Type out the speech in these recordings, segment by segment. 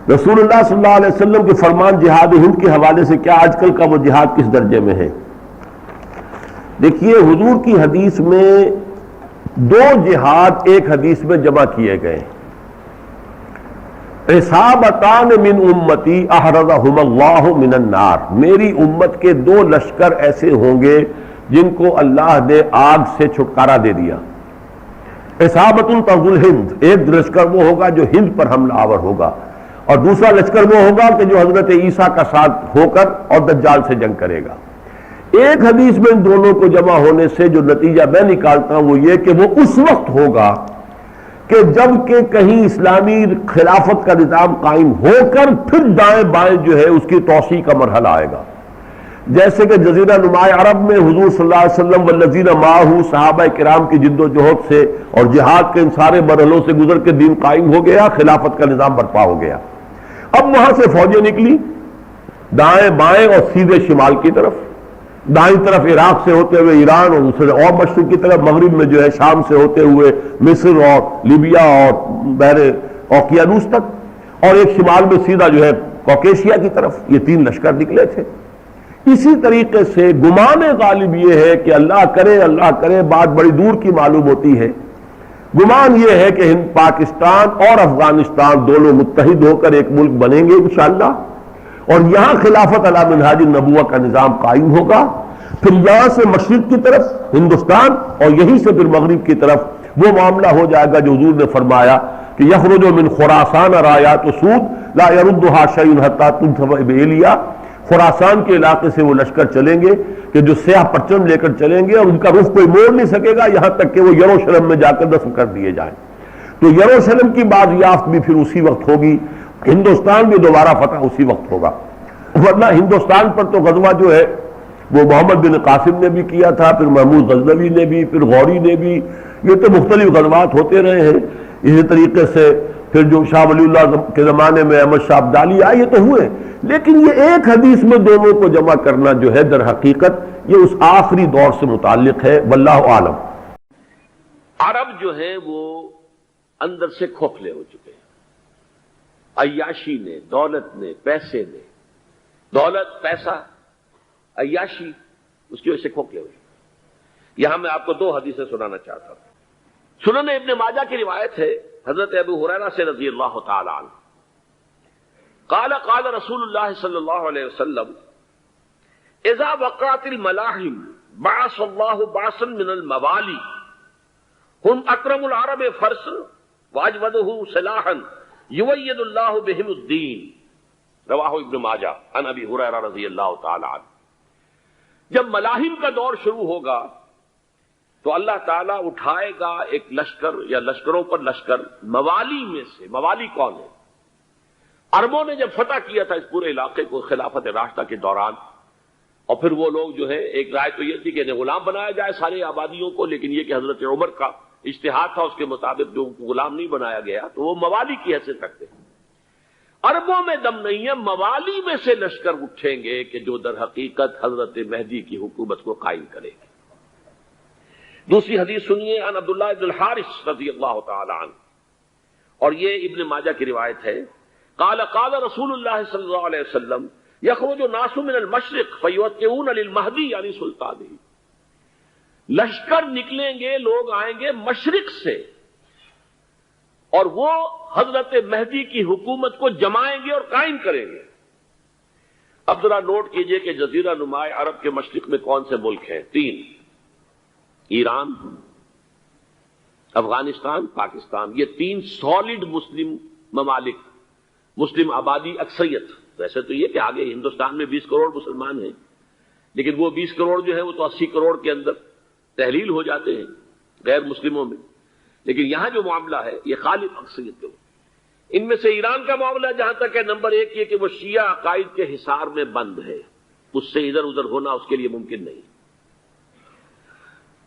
رسول اللہ صلی اللہ علیہ وسلم کے فرمان جہاد ہند کے حوالے سے کیا آج کل کا وہ جہاد کس درجے میں ہے؟ دیکھیے، حضور کی حدیث میں دو جہاد ایک حدیث میں جمع کیے گئے. عصابتان من امتی احرزہم اللہ من النار، میری امت کے دو لشکر ایسے ہوں گے جن کو اللہ نے آگ سے چھٹکارا دے دیا. عصابۃ تغزو الہند، ایک لشکر وہ ہوگا جو ہند پر حملہ آور ہوگا، اور دوسرا لشکر وہ ہوگا کہ جو حضرت عیسیٰ کا ساتھ ہو کر اور دجال سے جنگ کرے گا. ایک حدیث میں ان دونوں کو جمع ہونے سے جو نتیجہ میں نکالتا ہوں وہ یہ کہ وہ اس وقت ہوگا کہ جب کہ کہیں اسلامی خلافت کا نظام قائم ہو کر پھر دائیں بائیں جو ہے اس کی توسیع کا مرحلہ آئے گا. جیسے کہ جزیرہ نماء عرب میں حضور صلی اللہ علیہ وسلم والذین معہ صحابہ کرام کی جد و جہد سے اور جہاد کے ان سارے مرحلوں سے گزر کے دین قائم ہو گیا، خلافت کا نظام برپا ہو گیا. اب وہاں سے فوجیں نکلی دائیں بائیں اور سیدھے شمال کی طرف، دائیں طرف عراق سے ہوتے ہوئے ایران اور دوسرے اور مشرق کی طرف، مغرب میں جو ہے شام سے ہوتے ہوئے مصر اور لیبیا اور بحر اوقیانوس تک، اور ایک شمال میں سیدھا جو ہے کوکیشیا کی طرف. یہ تین لشکر نکلے تھے. اسی طریقے سے گمان غالب یہ ہے کہ اللہ کرے بات بڑی دور کی معلوم ہوتی ہے، گمان یہ ہے کہ ہند پاکستان اور افغانستان دونوں متحد ہو کر ایک ملک بنیں گے انشاءاللہ، اور یہاں خلافت علی منہاج النبوہ کا نظام قائم ہوگا. پھر یہاں سے مشرق کی طرف ہندوستان اور یہیں سے پھر مغرب کی طرف وہ معاملہ ہو جائے گا جو حضور نے فرمایا کہ یخرج من خراسان رایات سود لا یردها شیء حتی تنصب بایلیا. خراسان کے علاقے سے وہ لشکر چلیں گے کہ جو سیاہ پرچم لے کر چلیں گے اور ان کا رخ کوئی موڑ نہیں سکے گا یہاں تک کہ وہ یروشلم میں جا کر دفن کر دیے جائیں. تو یروشلم کی بازیافت بھی پھر اسی وقت ہوگی، ہندوستان بھی دوبارہ فتح اسی وقت ہوگا. ورنہ ہندوستان پر تو غزوہ جو ہے وہ محمد بن قاسم نے بھی کیا تھا، پھر محمود غزنوی نے بھی، پھر غوری نے بھی، یہ تو مختلف غزوات ہوتے رہے ہیں. اسی طریقے سے پھر جو شاہ ولی اللہ کے زمانے میں احمد شاہ ابدالی آئے، یہ تو ہوئے. لیکن یہ ایک حدیث میں دونوں کو جمع کرنا جو ہے در حقیقت یہ اس آخری دور سے متعلق ہے. واللہ عالم. عرب جو ہے وہ اندر سے کھوکھلے ہو چکے ہیں. عیاشی نے، دولت نے، پیسے نے، دولت پیسہ عیاشی اس کی وجہ سے کھوکھلے ہو چکے. یہاں میں آپ کو دو حدیثیں سنانا چاہتا ہوں. سنن ابن ماجہ کی روایت ہے حضرت ابو ہریرہ سے رضی اللہ تعالی عنہ قال قال رسول اللہ صلی اللہ علیہ وسلم اذا وقعت الملاحم بعث اللہ بعثا من الموالی هم اکرم العرب فرسا واجودہ سلاحا یوید اللہ بہم الدین. رواہ ابن ماجہ عن ابی ہریرہ رضی اللہ تعالی عنہ. جب ملاحم کا دور شروع ہوگا تو اللہ تعالیٰ اٹھائے گا ایک لشکر یا لشکروں پر لشکر موالی میں سے. موالی کون ہے؟ عربوں نے جب فتح کیا تھا اس پورے علاقے کو خلافت راشدہ کے دوران، اور پھر وہ لوگ جو ہے ایک رائے تو یہ تھی کہ انہیں غلام بنایا جائے ساری آبادیوں کو، لیکن یہ کہ حضرت عمر کا اجتہاد تھا، اس کے مطابق جو غلام نہیں بنایا گیا تو وہ موالی کی حیثیت رکھتے ہیں. عربوں میں دم نہیں ہے، موالی میں سے لشکر اٹھیں گے کہ جو در حقیقت حضرت مہدی کی حکومت کو قائم کرے گی. دوسری حدیث سنیے عن عبداللہ بن الحارث رضی اللہ تعالی عنہ، اور یہ ابن ماجہ کی روایت ہے. قال قال رسول اللہ صلی اللہ علیہ وسلم یخرج الناس من المشرق فیوقعون للمہدی یعنی سلطانہ. لشکر نکلیں گے، لوگ آئیں گے مشرق سے اور وہ حضرت مہدی کی حکومت کو جمائیں گے اور قائم کریں گے. اب ذرا نوٹ کیجئے کہ جزیرہ نماء عرب کے مشرق میں کون سے ملک ہیں؟ تین: ایران، افغانستان، پاکستان. یہ تین سالڈ مسلم ممالک، مسلم آبادی اکثریت. ویسے تو یہ کہ آگے ہندوستان میں 20 کروڑ مسلمان ہیں، لیکن وہ 20 کروڑ جو ہے وہ تو 80 کروڑ کے اندر تحلیل ہو جاتے ہیں غیر مسلموں میں. لیکن یہاں جو معاملہ ہے یہ غالب اکثریت کا. ان میں سے ایران کا معاملہ جہاں تک ہے نمبر 1 یہ کہ وہ شیعہ عقائد کے حصار میں بند ہے، اس سے ادھر ادھر ہونا اس کے لیے ممکن نہیں.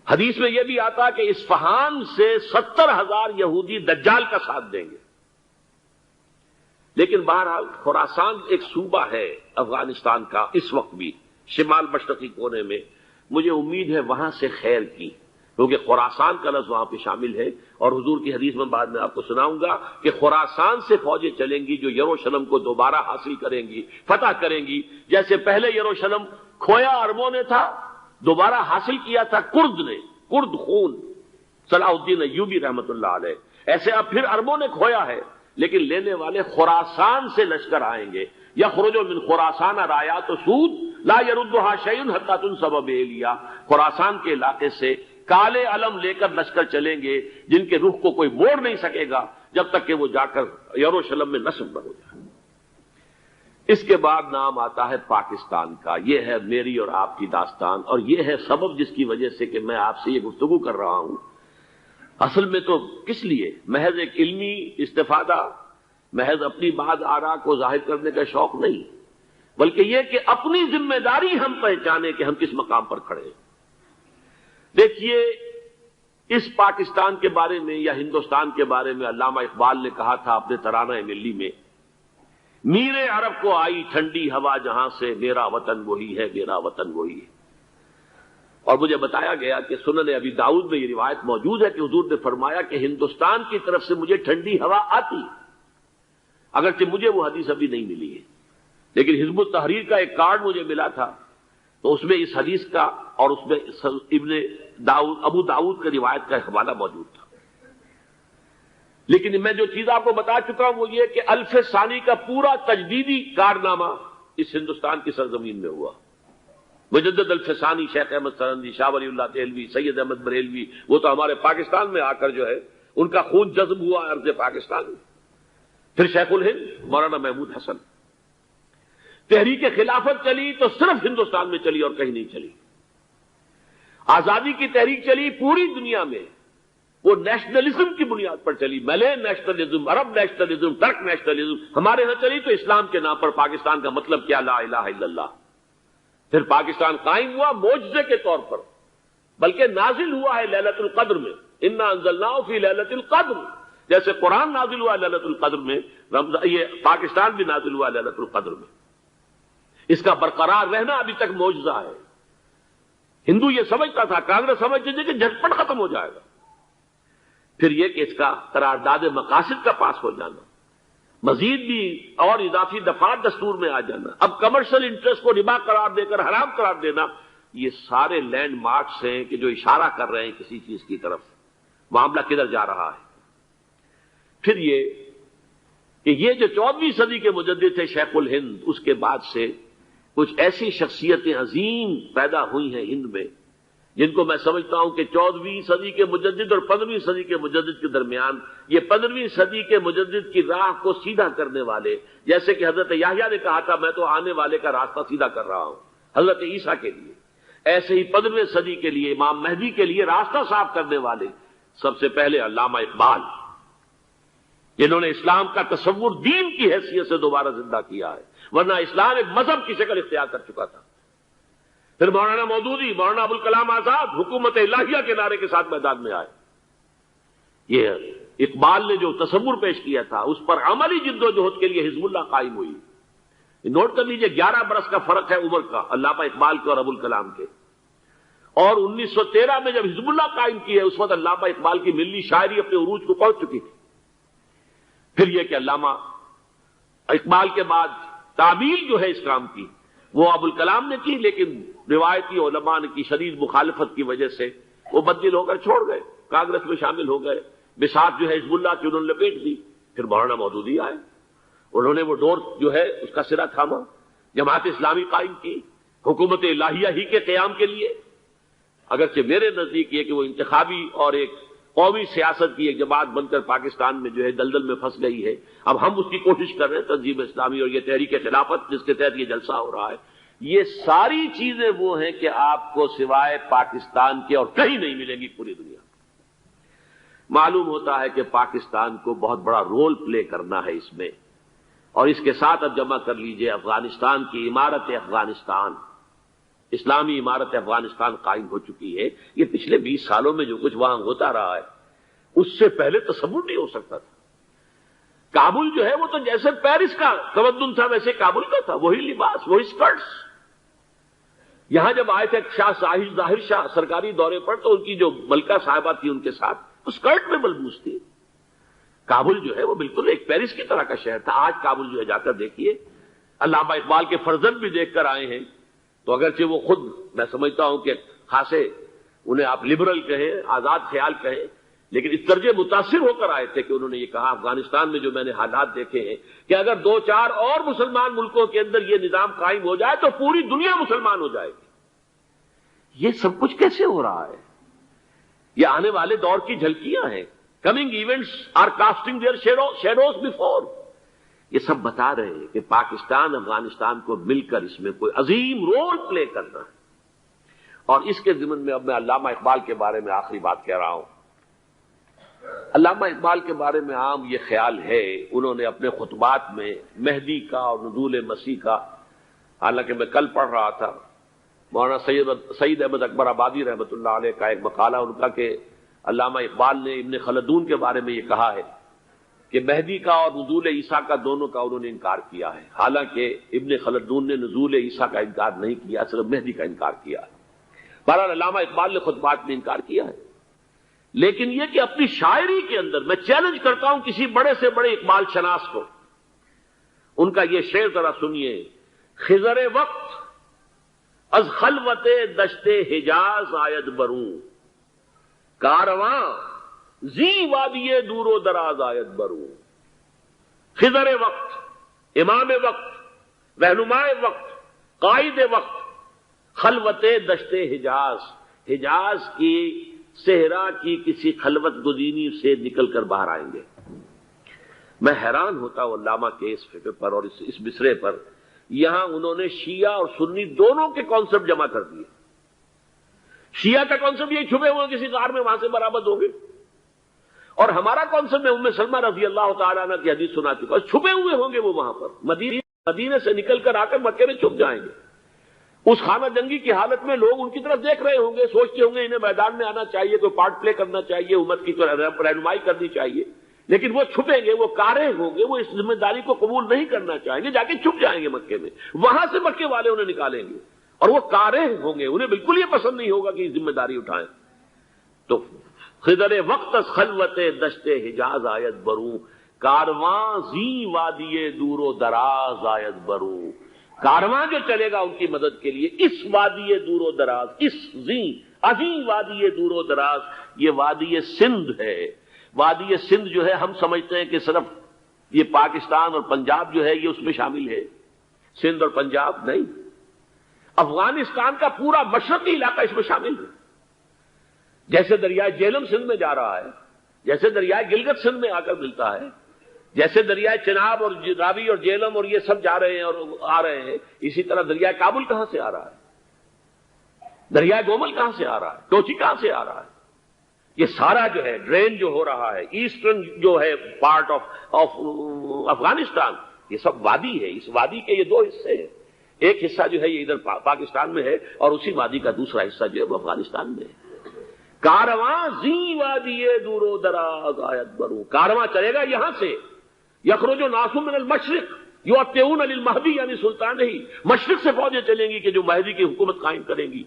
حدیث میں یہ بھی آتا کہ اصفہان سے 70,000 یہودی دجال کا ساتھ دیں گے. لیکن بہرحال خراسان ایک صوبہ ہے افغانستان کا اس وقت بھی شمال مشرقی کونے میں، مجھے امید ہے وہاں سے خیر کی. کیونکہ خراسان کا لفظ وہاں پہ شامل ہے، اور حضور کی حدیث میں بعد میں آپ کو سناؤں گا کہ خراسان سے فوجیں چلیں گی جو یروشلم کو دوبارہ حاصل کریں گی، فتح کریں گی، جیسے پہلے یروشلم کھویا عربوں نے تھا، دوبارہ حاصل کیا تھا کرد خون صلاح الدین ایوبی رحمت اللہ علیہ، ایسے اب پھر عربوں نے کھویا ہے، لیکن لینے والے خراسان سے لشکر آئیں گے۔ یخرج من خراسان رایات و سود لا یردها شیء حتی تنصب بإیلیا، خراسان کے علاقے سے کالے علم لے کر لشکر چلیں گے جن کے رخ کو کوئی موڑ نہیں سکے گا جب تک کہ وہ جا کر یروشلم میں نصب نہ ہو جائے۔ اس کے بعد نام آتا ہے پاکستان کا۔ یہ ہے میری اور آپ کی داستان، اور یہ ہے سبب جس کی وجہ سے کہ میں آپ سے یہ گفتگو کر رہا ہوں۔ اصل میں تو کس لیے؟ محض ایک علمی استفادہ، محض اپنی بعض آراء کو ظاہر کرنے کا شوق نہیں، بلکہ یہ کہ اپنی ذمہ داری ہم پہچانیں کہ ہم کس مقام پر کھڑے ہیں۔ دیکھیے، اس پاکستان کے بارے میں یا ہندوستان کے بارے میں علامہ اقبال نے کہا تھا اپنے ترانہ ملی میں، میرے عرب کو آئی ٹھنڈی ہوا جہاں سے، میرا وطن وہی ہے، میرا وطن وہی ہے۔ اور مجھے بتایا گیا کہ سنن ابی داؤد میں یہ روایت موجود ہے کہ حضور نے فرمایا کہ ہندوستان کی طرف سے مجھے ٹھنڈی ہوا آتی، اگرچہ مجھے وہ حدیث ابھی نہیں ملی ہے، لیکن حزب التحریر کا ایک کارڈ مجھے ملا تھا، تو اس میں اس حدیث کا اور اس میں ابو داؤد کا روایت کا حوالہ موجود تھا۔ لیکن میں جو چیز آپ کو بتا چکا ہوں وہ یہ کہ الف ثانی کا پورا تجدیدی کارنامہ اس ہندوستان کی سرزمین میں ہوا۔ مجدد الف ثانی شیخ احمد سرندی، شاہ ولی اللہ دہلوی، سید احمد بریلوی، وہ تو ہمارے پاکستان میں آ کر جو ہے ان کا خون جذب ہوا ارض پاکستان میں۔ پھر شیخ الہند مولانا محمود حسن۔ تحریک خلافت چلی تو صرف ہندوستان میں چلی اور کہیں نہیں چلی۔ آزادی کی تحریک چلی پوری دنیا میں، وہ نیشنلزم کی بنیاد پر چلی، ملے نیشنلزم، عرب نیشنلزم، ترک نیشنلزم۔ ہمارے ہاں چلی تو اسلام کے نام پر پاکستان کا مطلب کیا؟ لا الہ الا اللہ۔ پھر پاکستان قائم ہوا معجزے کے طور پر، بلکہ نازل ہوا ہے لیلۃ القدر میں، انا انزلناہ فی لیلۃ القدر، جیسے قرآن نازل ہوا لیلۃ القدر میں، یہ پاکستان بھی نازل ہوا لیلۃ القدر میں۔ اس کا برقرار رہنا ابھی تک معجزہ ہے۔ ہندو یہ سمجھتا تھا، کانگریس سمجھتی تھی کہ جھٹپٹ ختم ہو جائے گا۔ پھر یہ کہ اس کا قرارداد مقاصد کا پاس ہو جانا، مزید بھی اور اضافی دفعات دستور میں آ جانا، اب کمرشل انٹرسٹ کو ربا قرار دے کر حرام قرار دینا، یہ سارے لینڈ مارکس ہیں کہ جو اشارہ کر رہے ہیں کسی چیز کی طرف، معاملہ کدھر جا رہا ہے۔ پھر یہ کہ یہ جو 14ویں صدی کے مجدد تھے شیخ الہند، اس کے بعد سے کچھ ایسی شخصیتیں عظیم پیدا ہوئی ہیں ہند میں، جن کو میں سمجھتا ہوں کہ 14ویں صدی کے مجدد اور 15ویں صدی کے مجدد کے درمیان، یہ 15ویں صدی کے مجدد کی راہ کو سیدھا کرنے والے، جیسے کہ حضرت یحییٰ نے کہا تھا میں تو آنے والے کا راستہ سیدھا کر رہا ہوں حضرت عیسیٰ کے لیے، ایسے ہی 15ویں صدی کے لیے امام مہدی کے لیے راستہ صاف کرنے والے سب سے پہلے علامہ اقبال، جنہوں نے اسلام کا تصور دین کی حیثیت سے دوبارہ زندہ کیا ہے، ورنہ اسلام ایک مذہب کی شکل اختیار کر چکا تھا۔ پھر مولانا مودودی، مولانا ابوالکلام آزاد حکومت الہیہ کے نعرے کے ساتھ میدان میں آئے۔ یہ اقبال نے جو تصور پیش کیا تھا اس پر عملی جد و جہد کے لیے حزب اللہ قائم ہوئی۔ نوٹ کر لیجئے 11 برس کا فرق ہے عمر کا علامہ اقبال کے اور ابوالکلام کے، اور 1913 میں جب حزب اللہ قائم کی ہے اس وقت علامہ اقبال کی ملی شاعری اپنے عروج کو پہنچ چکی تھی۔ پھر یہ کہ علامہ اقبال کے بعد تعمیل جو ہے اس کام کی وہ ابوالکلام نے کی، لیکن روایتی علماء کی شدید مخالفت کی وجہ سے وہ بددل ہو کر چھوڑ گئے، کانگریس میں شامل ہو گئے، بساط جو ہے حزب اللہ کی انہوں نے لپیٹ دی۔ پھر مولانا مودودی آئے، انہوں نے وہ ڈور جو ہے اس کا سرا تھاما، جماعت اسلامی قائم کی حکومت الہیہ ہی کے قیام کے لیے، اگرچہ میرے نزدیک یہ کہ وہ انتخابی اور ایک قومی سیاست کی ایک جماعت بن کر پاکستان میں جو ہے دلدل میں پھنس گئی ہے۔ اب ہم اس کی کوشش کر رہے ہیں، تنظیم اسلامی اور یہ تحریک خلافت جس کے تحت یہ جلسہ ہو رہا ہے، یہ ساری چیزیں وہ ہیں کہ آپ کو سوائے پاکستان کے اور کہیں نہیں ملیں گی پوری دنیا میں۔ معلوم ہوتا ہے کہ پاکستان کو بہت بڑا رول پلے کرنا ہے اس میں، اور اس کے ساتھ اب جمع کر لیجئے افغانستان کی عمارت افغانستان، اسلامی عمارت افغانستان قائم ہو چکی ہے۔ یہ پچھلے 20 سالوں میں جو کچھ وہاں ہوتا رہا ہے اس سے پہلے تصور نہیں ہو سکتا تھا۔ کابل جو ہے وہ تو جیسے پیرس کا تمدن تھا ویسے کابل کا تھا، وہی لباس، وہی سکرٹس۔ یہاں جب آئے تھے شاہ ظاہر شاہ سرکاری دورے پر تو ان کی جو ملکہ صاحبہ تھی ان کے ساتھ وہ اسکرٹ میں ملبوس تھی. کابل جو ہے وہ بالکل ایک پیرس کی طرح کا شہر تھا. آج کابل جو ہے جا کر دیکھیے. علامہ اقبال کے فرزند بھی دیکھ کر آئے ہیں تو اگرچہ وہ خود میں سمجھتا ہوں کہ خاصے انہیں آپ لبرل کہیں آزاد خیال کہیں لیکن اس درجے متاثر ہو کر آئے تھے کہ انہوں نے یہ کہا افغانستان میں جو میں نے حالات دیکھے ہیں کہ اگر 2-4 اور مسلمان ملکوں کے اندر یہ نظام قائم ہو جائے تو پوری دنیا مسلمان ہو جائے گی. یہ سب کچھ کیسے ہو رہا ہے؟ یہ آنے والے دور کی جھلکیاں ہیں. Coming events are casting their shadows before. یہ سب بتا رہے ہیں کہ پاکستان افغانستان کو مل کر اس میں کوئی عظیم رول پلے کرنا ہے. اور اس کے ضمن میں اب میں علامہ اقبال کے بارے میں آخری بات کہہ رہا ہوں. علامہ اقبال کے بارے میں عام یہ خیال ہے انہوں نے اپنے خطبات میں مہدی کا اور نزول مسیح کا، حالانکہ میں کل پڑھ رہا تھا مولانا سعید احمد اکبر آبادی رحمۃ اللہ علیہ کا ایک مقالہ ان کا کہ علامہ اقبال نے ابن خلدون کے بارے میں یہ کہا ہے کہ مہدی کا اور نزول عیسیٰ کا دونوں کا انہوں نے انکار کیا ہے. حالانکہ ابن خلدون نے نزول عیسیٰ کا انکار نہیں کیا، صرف مہدی کا انکار کیا ہے. بہرحال علامہ اقبال نے خطبات میں انکار کیا ہے. لیکن یہ کہ اپنی شاعری کے اندر میں چیلنج کرتا ہوں کسی بڑے سے بڑے اقبال شناس کو، ان کا یہ شعر ذرا سنیے. خضر وقت از خلوت دشت حجاز آید بروں، کارواں زی وادی دور و دراز آید بروں. خضر وقت، امام وقت، رہنمائے وقت، قائد وقت، خلوت دشت حجاز، حجاز کی صحرا کی کسی خلوت گزینی سے نکل کر باہر آئیں گے. میں حیران ہوتا ہوں علامہ کے اس فکر پر اور اس مصرے پر. یہاں انہوں نے شیعہ اور سنی دونوں کے کانسیپٹ جمع کر دیے. شیعہ کا کانسیپٹ یہ چھپے ہوئے کسی غار میں وہاں سے برآمد ہوں گے، اور ہمارا کانسیپٹ میں ام سلمہ رضی اللہ تعالیٰ عنہ کی حدیث سنا چکا، چھپے ہوئے ہوں گے وہ وہاں پر. مدینے سے نکل کر آ کر مکے میں چھپ جائیں گے. اس خانہ جنگی کی حالت میں لوگ ان کی طرف دیکھ رہے ہوں گے، سوچتے ہوں گے انہیں میدان میں آنا چاہیے، کوئی پارٹ پلے کرنا چاہیے، امت کی رہنمائی کرنی چاہیے. لیکن وہ چھپیں گے، وہ کارے ہوں گے، وہ اس ذمہ داری کو قبول نہیں کرنا چاہیں گے، جا کے چھپ جائیں گے مکے میں. وہاں سے مکے والے انہیں نکالیں گے اور وہ کارے ہوں گے، انہیں بالکل یہ پسند نہیں ہوگا کہ ذمہ داری اٹھائیں. تو خضر وقت از خلوت دشت حجاز آیت بروں، کارواں زی وادی دور و دراز آیت بروں. کارواں جو چلے گا ان کی مدد کے لیے اس وادی دور و دراز، اس زی عظیم وادی دور و دراز، یہ وادی سندھ ہے. وادی سندھ جو ہے ہم سمجھتے ہیں کہ صرف یہ پاکستان اور پنجاب جو ہے یہ اس میں شامل ہے. سندھ اور پنجاب نہیں، افغانستان کا پورا مشرقی علاقہ اس میں شامل ہے. جیسے دریائے جہلم سندھ میں جا رہا ہے، جیسے دریائے گلگت سندھ میں آ کر ملتا ہے، جیسے دریائے چناب اور راوی اور جہلم اور یہ سب جا رہے ہیں اور آ رہے ہیں، اسی طرح دریائے کابل کہاں سے آ رہا ہے، دریائے گومل کہاں سے آ رہا ہے، ٹوچی کہاں سے آ رہا ہے. یہ سارا جو ہے ڈرین جو ہو رہا ہے ایسٹرن جو ہے پارٹ آف افغانستان، یہ سب وادی ہے. اس وادی کے یہ 2 حصے ہیں. ایک حصہ جو ہے یہ ادھر پاکستان میں ہے اور اسی وادی کا دوسرا حصہ جو ہے وہ افغانستان میں ہے. کارواں زی وادی دور و دراز آیت بروں، کارواں چلے گا یہاں سے. یخرج ناس من المشرق یؤتون للمہدی یعنی سلطان ہی، مشرق سے فوجیں چلیں گی کہ جو مہدی کی حکومت قائم کریں گی.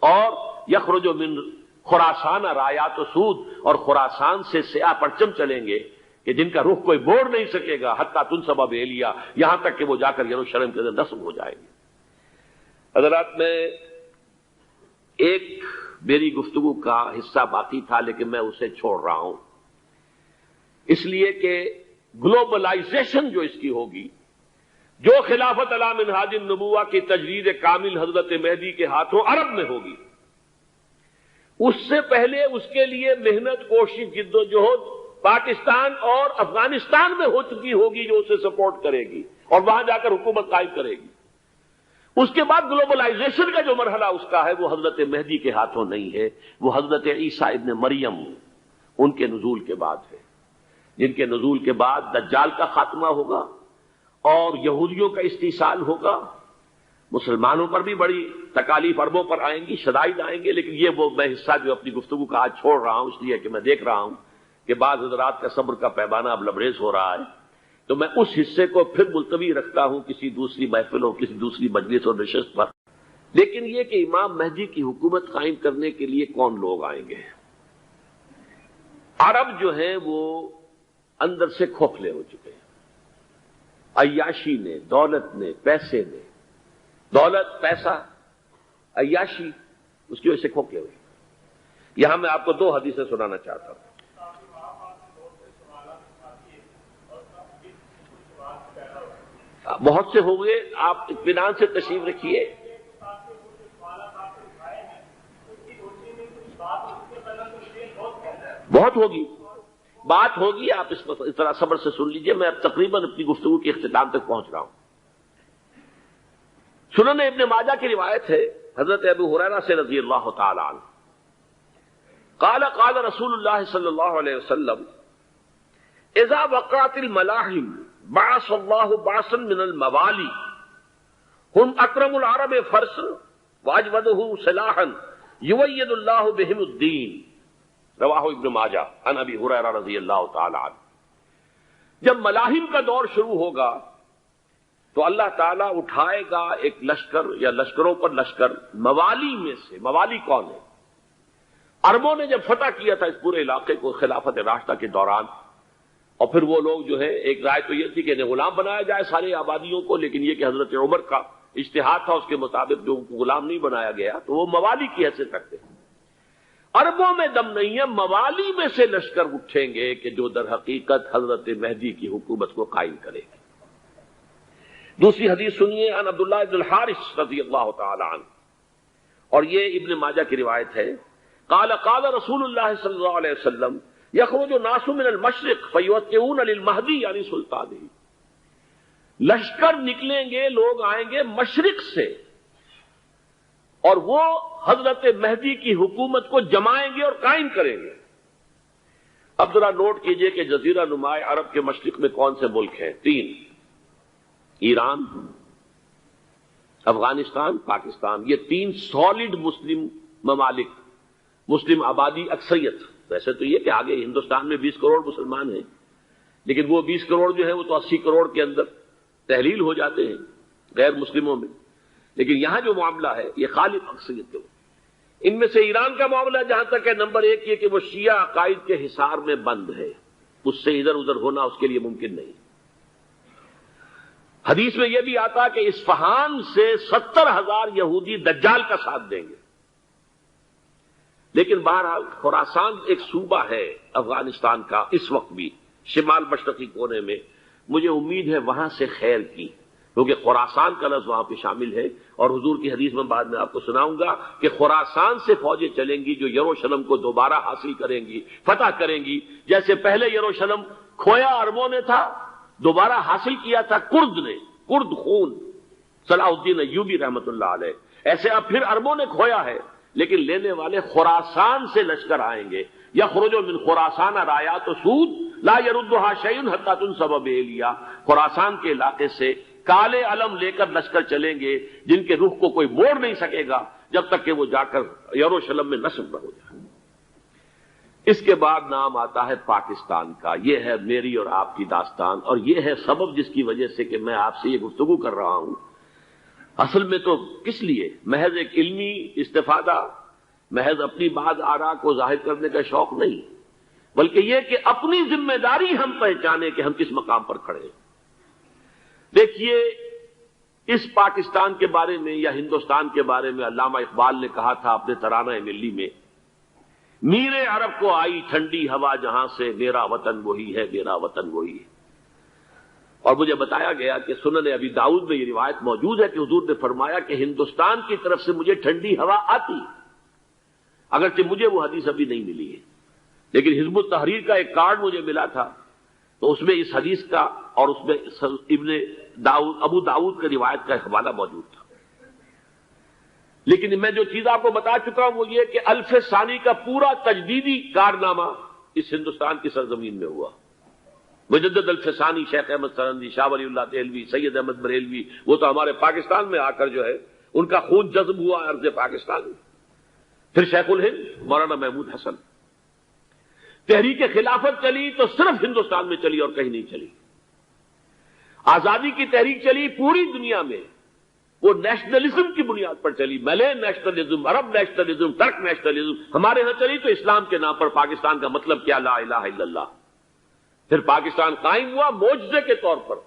اور یخرج من خراسان رایات و سود، اور خراسان سے سیاہ پرچم چلیں گے کہ جن کا رخ کوئی موڑ نہیں سکے گا، حتیٰ تنصب بیلیا، یہاں تک کہ وہ جا کر یروشلم کے اندر نصب ہو جائیں گے. حضرات، میں ایک میری گفتگو کا حصہ باقی تھا لیکن میں اسے چھوڑ رہا ہوں، اس لیے کہ گلوبلائزیشن جو اس کی ہوگی، جو خلافت علی منہاج النبوہ کی تجدید کامل حضرت مہدی کے ہاتھوں عرب میں ہوگی، اس سے پہلے اس کے لیے محنت، کوشش، جد و جہد پاکستان اور افغانستان میں ہو چکی ہوگی جو اسے سپورٹ کرے گی اور وہاں جا کر حکومت قائم کرے گی. اس کے بعد گلوبلائزیشن کا جو مرحلہ اس کا ہے وہ حضرت مہدی کے ہاتھوں نہیں ہے، وہ حضرت عیسیٰ ابن مریم ان کے نزول کے بعد ہے، جن کے نزول کے بعد دجال کا خاتمہ ہوگا اور یہودیوں کا استحصال ہوگا. مسلمانوں پر بھی بڑی تکالیف عربوں پر آئیں گی، شدائد آئیں گے. لیکن یہ وہ میں حصہ جو اپنی گفتگو کا آج چھوڑ رہا ہوں اس لیے کہ میں دیکھ رہا ہوں کہ بعض حضرات کا صبر کا پیمانہ اب لبریز ہو رہا ہے، تو میں اس حصے کو پھر ملتوی رکھتا ہوں کسی دوسری محفل اور کسی دوسری مجلس اور نشست پر. لیکن یہ کہ امام مہدی کی حکومت قائم کرنے کے لیے کون لوگ آئیں گے؟ عرب جو ہیں وہ اندر سے کھوکھلے ہو چکے ہیں، عیاشی نے، دولت نے، پیسے نے، دولت، پیسہ، عیاشی، اس کی وجہ سے کھوکھلے ہوئے۔ یہاں میں آپ کو دو حدیثیں سنانا چاہتا ہوں۔ بہت سے ہوں گے، آپ اطمینان سے تشریف رکھیے۔ بہت ہوگی، بات ہوگی، آپ اس طرح صبر سے سن لیجئے۔ میں اب تقریباً اپنی گفتگو کے اختتام تک پہنچ رہا ہوں۔ سنن ابن ماجہ کی روایت ہے حضرت ابو ہریرہ سے رضی اللہ تعالی عنہ، قال قال رسول اللہ صلی اللہ علیہ وسلم اذا وقعت الملاحم بعث اللہ بعثا من الموالی هم اکرم العرب فرسا واجودہ سلاحا یوید اللہ بہم الدین، رواہ ابن ماجہ عن ابی ہریرہ رضی اللہ تعالی عنہ۔ جب ملاحم کا دور شروع ہوگا تو اللہ تعالیٰ اٹھائے گا ایک لشکر یا لشکروں پر لشکر موالی میں سے۔ موالی کون ہے؟ عربوں نے جب فتح کیا تھا اس پورے علاقے کو خلافت راشدہ کے دوران، اور پھر وہ لوگ جو ہے، ایک رائے تو یہ تھی کہ انہیں غلام بنایا جائے ساری آبادیوں کو، لیکن یہ کہ حضرت عمر کا اجتہاد تھا، اس کے مطابق جو غلام نہیں بنایا گیا تو وہ موالی کی حیثیت رکھتے ہیں۔ عربوں میں دم نہیں ہے، موالی میں سے لشکر اٹھیں گے کہ جو در حقیقت حضرت مہدی کی حکومت کو قائم کرے گی۔ دوسری حدیث سنیے، عن عبداللہ بن الحارث رضی اللہ تعالی عنہ، اور یہ ابن ماجہ کی روایت ہے، قال قال رسول اللہ صلی اللہ علیہ وسلم یخرج الناس من المشرق فیوقعون للمہدی یعنی سلطانہ، لشکر نکلیں گے، لوگ آئیں گے مشرق سے، اور وہ حضرت مہدی کی حکومت کو جمائیں گے اور قائم کریں گے۔ اب ذرا نوٹ کیجئے کہ جزیرہ نما عرب کے مشرق میں کون سے ملک ہیں؟ تین، ایران، افغانستان، پاکستان۔ یہ تین سالڈ مسلم ممالک، مسلم آبادی اکثریت۔ ویسے تو یہ کہ آگے ہندوستان میں 20 کروڑ مسلمان ہیں، لیکن وہ 20 کروڑ جو ہے وہ تو 80 کروڑ کے اندر تحلیل ہو جاتے ہیں غیر مسلموں میں، لیکن یہاں جو معاملہ ہے یہ غالب اکثریت کے۔ ان میں سے ایران کا معاملہ جہاں تک ہے، نمبر 1 یہ کہ وہ شیعہ عقائد کے حصار میں بند ہے، اس سے ادھر ادھر ہونا اس کے لیے ممکن نہیں۔ حدیث میں یہ بھی آتا کہ اصفہان سے 70,000 یہودی دجال کا ساتھ دیں گے، لیکن بہرحال خراسان ایک صوبہ ہے افغانستان کا اس وقت بھی شمال مشرقی کونے میں، مجھے امید ہے وہاں سے خیر کی، کیونکہ خراسان کا لفظ وہاں پہ شامل ہے، اور حضور کی حدیث میں بعد میں آپ کو سناؤں گا کہ خراسان سے فوجیں چلیں گی جو یروشلم کو دوبارہ حاصل کریں گی، فتح کریں گی، جیسے پہلے یروشلم کھویا عربوں نے تھا، دوبارہ حاصل کیا تھا کرد نے، کرد خون صلاح الدین ایوبی رحمت اللہ علیہ، ایسے اب پھر عربوں نے کھویا ہے، لیکن لینے والے خراسان سے لشکر آئیں گے۔ یخرج من خراسان رایات و سود لا یردھا شیء حتی تنصب بإیلیا، خراسان کے علاقے سے کالے علم لے کر لشکر چلیں گے جن کے رخ کو کوئی موڑ نہیں سکے گا جب تک کہ وہ جا کر یروشلم میں نصب نہ ہو جائے۔ اس کے بعد نام آتا ہے پاکستان کا۔ یہ ہے میری اور آپ کی داستان، اور یہ ہے سبب جس کی وجہ سے کہ میں آپ سے یہ گفتگو کر رہا ہوں۔ اصل میں تو کس لیے؟ محض ایک علمی استفادہ، محض اپنی بعض آراء کو ظاہر کرنے کا شوق نہیں، بلکہ یہ کہ اپنی ذمہ داری ہم پہچانیں کہ ہم کس مقام پر کھڑے ہیں۔ دیکھیے، اس پاکستان کے بارے میں یا ہندوستان کے بارے میں علامہ اقبال نے کہا تھا اپنے ترانہ ملی میں، میرے عرب کو آئی ٹھنڈی ہوا جہاں سے، میرا وطن وہی ہے، میرا وطن وہی ہے۔ اور مجھے بتایا گیا کہ سنن ابی داؤد میں یہ روایت موجود ہے کہ حضور نے فرمایا کہ ہندوستان کی طرف سے مجھے ٹھنڈی ہوا آتی، اگرچہ مجھے وہ حدیث ابھی نہیں ملی ہے، لیکن حزب التحریر کا ایک کارڈ مجھے ملا تھا، تو اس میں اس حدیث کا اور اس میں ابو داؤد کی روایت کا حوالہ موجود تھا۔ لیکن میں جو چیز آپ کو بتا چکا ہوں وہ یہ کہ الف ثانی کا پورا تجدیدی کارنامہ اس ہندوستان کی سرزمین میں ہوا۔ مجدد الف ثانی شیخ احمد سرندی، شاہ ولی اللہ دہلوی، سید احمد بریلوی، وہ تو ہمارے پاکستان میں آ کر جو ہے ان کا خون جذب ہوا ارض پاکستان میں۔ پھر شیخ الہند مولانا محمود حسن۔ تحریک خلافت چلی تو صرف ہندوستان میں چلی اور کہیں نہیں چلی۔ آزادی کی تحریک چلی پوری دنیا میں، وہ نیشنلزم کی بنیاد پر چلی، ملے نیشنلزم، عرب نیشنلزم، ترک نیشنلزم. ہمارے ہاں چلی تو اسلام کے نام پر پاکستان کا مطلب کیا؟ لا الہ الا اللہ. پھر پاکستان قائم ہوا معجزے کے طور پر،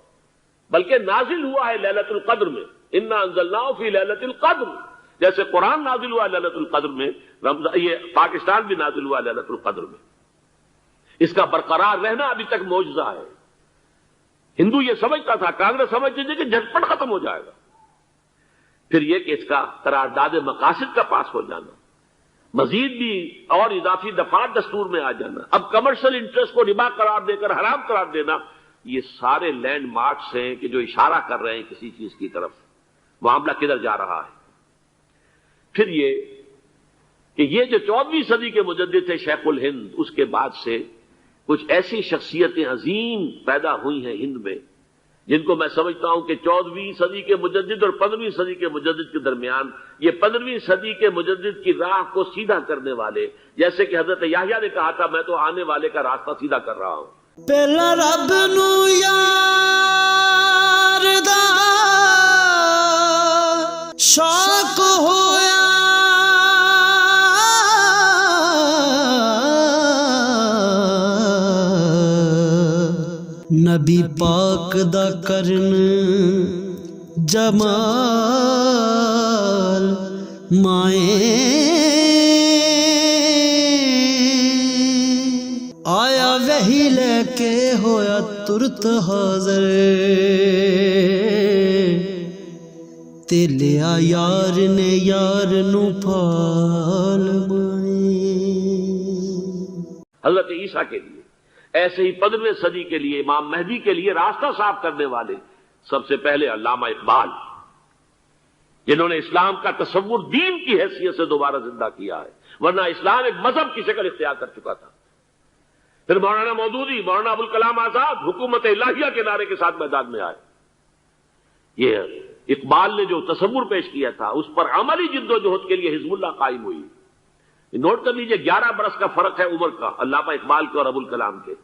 بلکہ نازل ہوا ہے لیلۃ القدر میں. انا انزلناہ فی لیلۃ القدر، جیسے قرآن نازل ہوا لیلۃ القدر میں، یہ پاکستان بھی نازل ہوا لیلۃ القدر میں. اس کا برقرار رہنا ابھی تک معجزہ ہے. ہندو یہ سمجھتا تھا، کانگریس سمجھتی تھی کہ جھٹپٹ ختم ہو جائے گا. پھر یہ کہ اس کا قرارداد مقاصد کا پاس ہو جانا، مزید بھی اور اضافی دفعات دستور میں آ جانا، اب کمرشل انٹرسٹ کو ربا قرار دے کر حرام قرار دینا، یہ سارے لینڈ مارکس ہیں کہ جو اشارہ کر رہے ہیں کسی چیز کی طرف. معاملہ کدھر جا رہا ہے؟ پھر یہ کہ یہ جو 14ویں صدی کے مجدد تھے شیخ الہند، اس کے بعد سے کچھ ایسی شخصیتیں عظیم پیدا ہوئی ہیں ہند میں، جن کو میں سمجھتا ہوں کہ 14ویں صدی کے مجدد اور 15ویں صدی کے مجدد کے درمیان، یہ 15ویں صدی کے مجدد کی راہ کو سیدھا کرنے والے، جیسے کہ حضرت یحییٰ نے کہا تھا میں تو آنے والے کا راستہ سیدھا کر رہا ہوں. پہلا رب نو یار دا شوق ہویا، نبی پاک دا کرن جمال مائیں آیا وہی لے کے ہویا ترت حاضر، تے لیا یار نے یار نو پھال مائیں. حضرت عیسیٰ کے لیے، ایسے ہی 15ویں صدی کے لیے، امام مہدی کے لیے راستہ صاف کرنے والے سب سے پہلے علامہ اقبال، جنہوں نے اسلام کا تصور دین کی حیثیت سے دوبارہ زندہ کیا ہے، ورنہ اسلام ایک مذہب کی شکل اختیار کر چکا تھا. پھر مولانا مودودی، مولانا ابوالکلام آزاد حکومت الہیہ کے نعرے کے ساتھ میدان میں آئے. یہ اقبال نے جو تصور پیش کیا تھا اس پر عملی جد و جہد کے لیے حزب اللہ قائم ہوئی. نوٹ کر لیجئے 11 برس کا فرق ہے عمر کا علامہ اقبال کے اور ابوالکلام کے.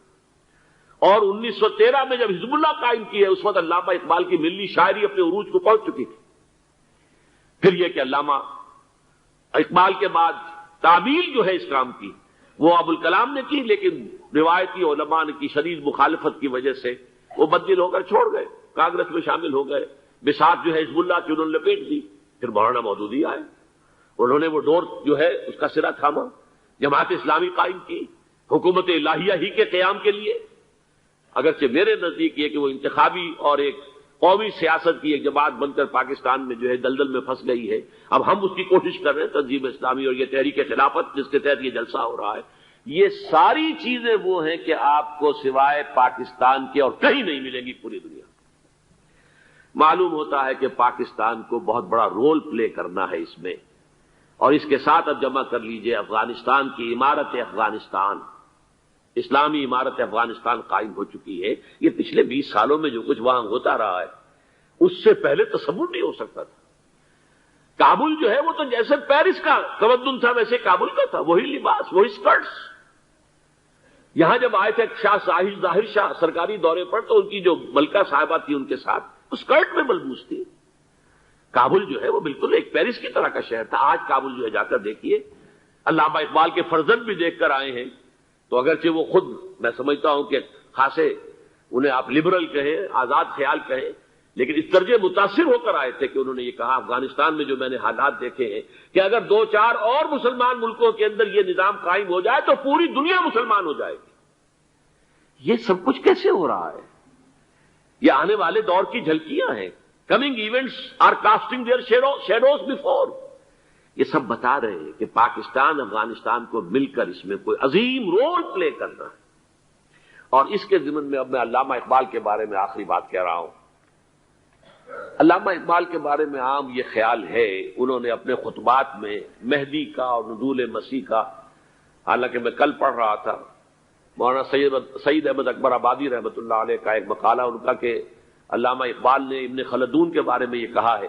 اور 1913 میں جب حزب اللہ قائم کی ہے اس وقت علامہ اقبال کی ملی شاعری اپنے عروج کو پہنچ چکی تھی. پھر یہ کہ علامہ اقبال کے بعد تعبیل جو ہے اس کام کی وہ ابوالکلام نے کی، لیکن روایتی علماء کی شدید مخالفت کی وجہ سے وہ بددل ہو کر چھوڑ گئے، کانگریس میں شامل ہو گئے. بساط جو ہے حزب اللہ کی انہوں نے لپیٹ دی. پھر مولانا مودودی آئے، انہوں نے وہ ڈور جو ہے اس کا سرا تھاما، جماعت اسلامی قائم کی حکومت الہیہ ہی کے قیام کے لیے. اگرچہ میرے نزدیک یہ کہ وہ انتخابی اور ایک قومی سیاست کی ایک جماعت بن کر پاکستان میں جو ہے دلدل میں پھنس گئی ہے. اب ہم اس کی کوشش کر رہے ہیں، تنظیم اسلامی اور یہ تحریک خلافت جس کے تحت یہ جلسہ ہو رہا ہے. یہ ساری چیزیں وہ ہیں کہ آپ کو سوائے پاکستان کے اور کہیں نہیں ملیں گی پوری دنیا. معلوم ہوتا ہے کہ پاکستان کو بہت بڑا رول پلے کرنا ہے اس میں. اور اس کے ساتھ اب جمع کر لیجئے افغانستان کی عمارت افغانستان، اسلامی عمارت افغانستان قائم ہو چکی ہے. یہ پچھلے 20 سالوں میں جو کچھ وہاں ہوتا رہا ہے اس سے پہلے تصور نہیں ہو سکتا تھا. کابل جو ہے وہ تو جیسے پیرس کا تمدن تھا ویسے کابل کا تھا، وہی لباس، وہی سکرٹس. یہاں جب آئے تھے شاہ ظاہر شاہ سرکاری دورے پر تو ان کی جو ملکہ صاحبہ تھی ان کے ساتھ اسکرٹ میں ملبوس تھی. کابل جو ہے وہ بالکل ایک پیرس کی طرح کا شہر تھا. آج کابل جو ہے جا کر دیکھیے، علامہ اقبال کے فرزند بھی دیکھ کر آئے ہیں تو اگرچہ وہ خود میں سمجھتا ہوں کہ خاصے انہیں آپ لبرل کہیں، آزاد خیال کہیں، لیکن اس درجے متاثر ہو کر آئے تھے کہ انہوں نے یہ کہا افغانستان میں جو میں نے حالات دیکھے ہیں کہ اگر 2-4 اور مسلمان ملکوں کے اندر یہ نظام قائم ہو جائے تو پوری دنیا مسلمان ہو جائے گی. یہ سب کچھ کیسے ہو رہا ہے؟ یہ آنے والے دور کی جھلکیاں ہیں. Coming events are casting their shadows before. یہ سب بتا رہے ہیں کہ پاکستان افغانستان کو مل کر اس میں کوئی عظیم رول پلے کرنا ہے. اور اس کے ضمن میں اب میں علامہ اقبال کے بارے میں آخری بات کہہ رہا ہوں. علامہ اقبال کے بارے میں عام یہ خیال ہے، انہوں نے اپنے خطبات میں مہدی کا اور نزول مسیح کا، حالانکہ میں کل پڑھ رہا تھا مولانا سعید احمد اکبر آبادی رحمۃ اللہ علیہ کا ایک مقالہ ان کا کہ علامہ اقبال نے ابن خلدون کے بارے میں یہ کہا ہے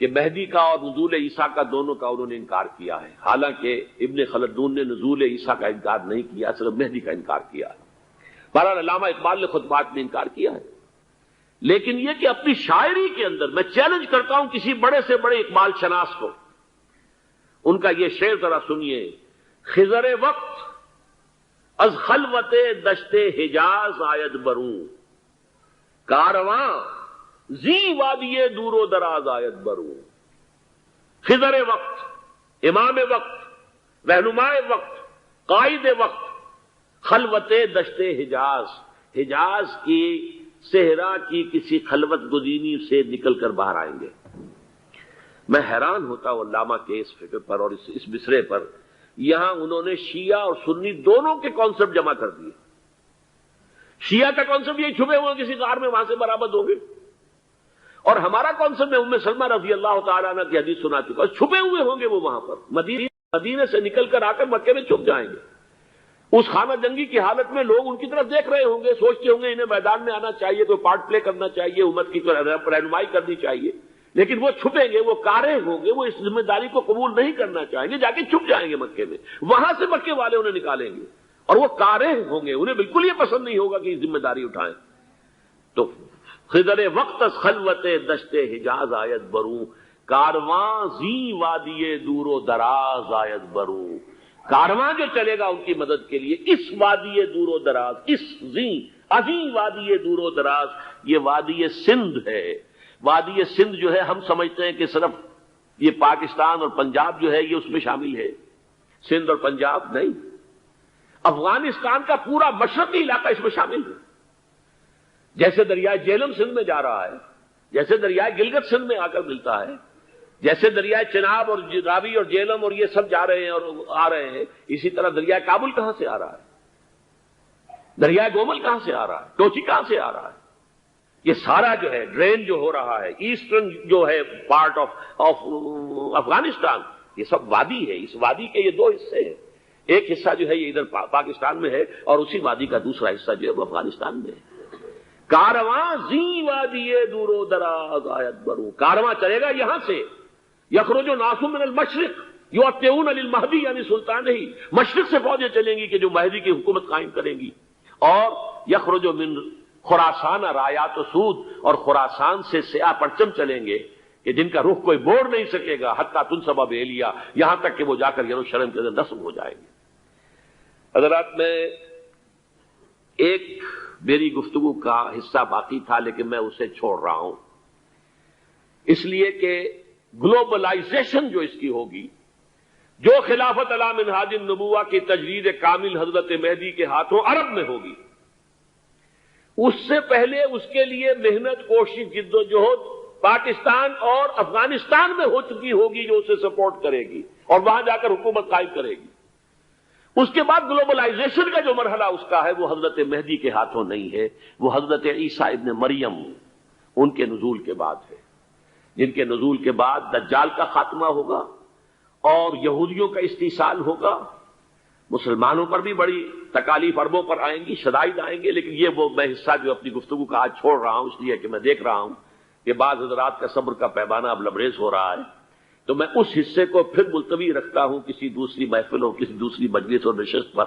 کہ مہدی کا اور نزول عیسیٰ کا دونوں کا انہوں نے انکار کیا ہے. حالانکہ ابن خلدون نے نزول عیسیٰ کا انکار نہیں کیا، صرف مہدی کا انکار کیا ہے. بہرحال علامہ اقبال نے خطبات میں انکار کیا ہے. لیکن یہ کہ اپنی شاعری کے اندر میں چیلنج کرتا ہوں کسی بڑے سے بڑے اقبال شناس کو، ان کا یہ شعر ذرا سنیے: خضر وقت از خلوت دشت حجاز آید بروں، کارواں زی وادی دور و دراز آید بروں۔ خضر وقت، امام وقت، رہنمائے وقت، قائد وقت، خلوت دشت حجاز، حجاز کی صحرا کی کسی خلوت گزینی سے نکل کر باہر آئیں گے۔ میں حیران ہوتا ہوں علامہ کے اس فکر پر اور اس مصرے پر، یہاں انہوں نے شیعہ اور سنی دونوں کے کانسیپٹ جمع کر دیے۔ شیعہ کا کانسیپٹ یہ چھپے ہوئے کسی غار میں وہاں سے برآمد ہوں گے، اور ہمارا کانسیپٹ میں ام سلمہ رضی اللہ تعالیٰ عنہ کی حدیث سنا چکا، چھپے ہوئے ہوں گے وہ وہاں پر، مدینے سے نکل کر آ کر مکے میں چھپ جائیں گے۔ اس خانہ جنگی کی حالت میں لوگ ان کی طرف دیکھ رہے ہوں گے، سوچتے ہوں گے انہیں میدان میں آنا چاہیے، کوئی پارٹ پلے کرنا چاہیے، امت کی رہنمائی کرنی چاہیے، لیکن وہ چھپیں گے، وہ کارے ہوں گے، وہ اس ذمہ داری کو قبول نہیں کرنا چاہیں گے، جا کے چھپ جائیں گے مکے میں، وہاں سے مکے والے انہیں نکالیں گے، اور وہ کارے ہوں گے، انہیں بالکل یہ پسند نہیں ہوگا کہ یہ ذمہ داری اٹھائیں۔ تو خضر وقت از خلوت دشت حجاز آیت بروں، کارواں زی وادی دور و دراز آیت بروں۔ کارواں جو چلے گا ان کی مدد کے لیے اس وادی دور و دراز، اس عظیم وادی دور و دراز، یہ وادی سندھ ہے۔ وادی سندھ جو ہے ہم سمجھتے ہیں کہ صرف یہ پاکستان اور پنجاب جو ہے یہ اس میں شامل ہے، سندھ اور پنجاب نہیں، افغانستان کا پورا مشرقی علاقہ اس میں شامل ہے۔ جیسے دریائے جہلم سندھ میں جا رہا ہے، جیسے دریائے گلگت سندھ میں آ کر ملتا ہے، جیسے دریائے چناب اور راوی اور جہلم اور یہ سب جا رہے ہیں اور آ رہے ہیں، اسی طرح دریائے کابل کہاں سے آ رہا ہے، دریائے گومل کہاں سے آ رہا ہے، ٹوچی کہاں سے آ رہا ہے، یہ سارا جو ہے ڈرین جو ہو رہا ہے، ایسٹرن جو ہے پارٹ آف افغانستان، یہ سب وادی ہے۔ اس وادی کے یہ دو حصے ہیں، ایک حصہ جو ہے یہ ادھر پاکستان میں ہے اور اسی وادی کا دوسرا حصہ جو ہے وہ افغانستان میں ہے۔ کارواں زی وادی دور و دراز آیت بروں، کارواں چلے گا یہاں سے، یخرج ناس من المشرق یؤتون للمہدی، یعنی سلطان ہی مشرق سے فوجیں چلیں گی کہ جو مہدی کی حکومت قائم کریں گی، اور یخرج من خراسان رایات و سود، اور خراسان سے سیاہ پرچم چلیں گے کہ جن کا رخ کوئی موڑ نہیں سکے گا، حتیٰ تنصب بیلیا، یہاں تک کہ وہ جا کر یروشلم کے اندر نصب ہو جائیں گے۔ حضرات، میں ایک میری گفتگو کا حصہ باقی تھا لیکن میں اسے چھوڑ رہا ہوں، اس لیے کہ گلوبلائزیشن جو اس کی ہوگی، جو خلافت علی منہاج النبوہ کی تجدید کامل حضرت مہدی کے ہاتھوں عرب میں ہوگی، اس سے پہلے اس کے لیے محنت، کوشش، جد و جہد پاکستان اور افغانستان میں ہو چکی ہوگی جو اسے سپورٹ کرے گی اور وہاں جا کر حکومت قائم کرے گی۔ اس کے بعد گلوبلائزیشن کا جو مرحلہ اس کا ہے وہ حضرت مہدی کے ہاتھوں نہیں ہے، وہ حضرت عیسیٰ ابن مریم ان کے نزول کے بعد ہے، جن کے نزول کے بعد دجال کا خاتمہ ہوگا اور یہودیوں کا استحصال ہوگا، مسلمانوں پر بھی بڑی تکالیف عربوں پر آئیں گی، شدائد آئیں گے، لیکن یہ وہ میں حصہ جو اپنی گفتگو کا آج چھوڑ رہا ہوں اس لیے کہ میں دیکھ رہا ہوں کہ بعض حضرات کا صبر کا پیمانہ اب لبریز ہو رہا ہے، تو میں اس حصے کو پھر ملتوی رکھتا ہوں کسی دوسری محفل اور کسی دوسری مجلس اور نشست پر